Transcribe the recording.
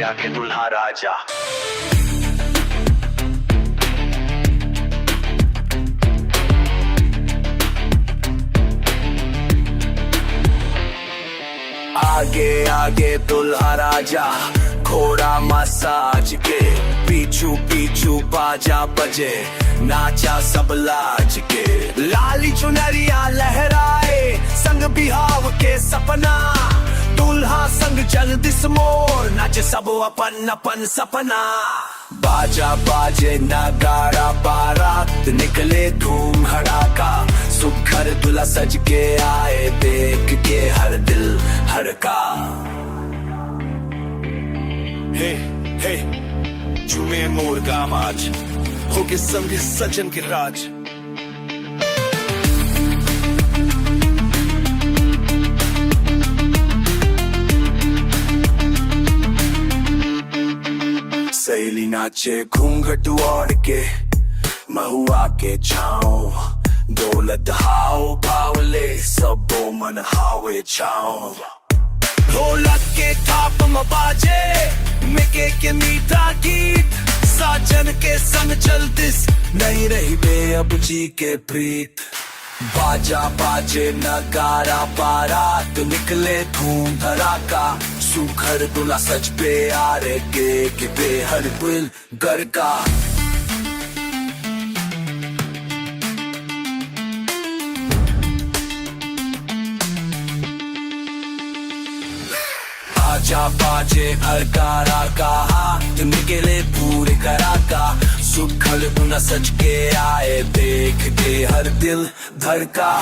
आके दुल्हा राजा। आगे आगे दुल्हा राजा, घोड़ा मसाज के, पीछू पीछू बाजा बजे, नाचा सब लाज के। लाली चुनरिया लहराए, संग बिहाव के सपना, दूल्हा संग जगदीश मोर, नाचे सब अपन अपन सपना। बाजा बाजे नगाड़ा, बारात निकले धूम धड़ाका, सुघर दूल्हा सज के आए, देख के हर दिल हड़का। हे हे झूमे मोर गाम आज, होके संग सजन के राज। सहेली नाचे घूंघट ओढ़ के, महुआ के छाँव, दौलत हाव बावले, सबो मन हावे छाँव। ढोलक के थाप में बाजे, मिके के मीठा गीत, साजन के संग जल्दिस, नहीं रही बे अब जी के प्रीत। बाजा बाजे नगाड़ा, बारात निकले धूम धड़ाका, सुघर दूल्हा सज पे आरे के बेहद दिल घर का। बाजा बाजे अरकारा का, हाथ निकले पूरे कराका, सुघर दूल्हा सज के आए, देख के हर दिल धड़का।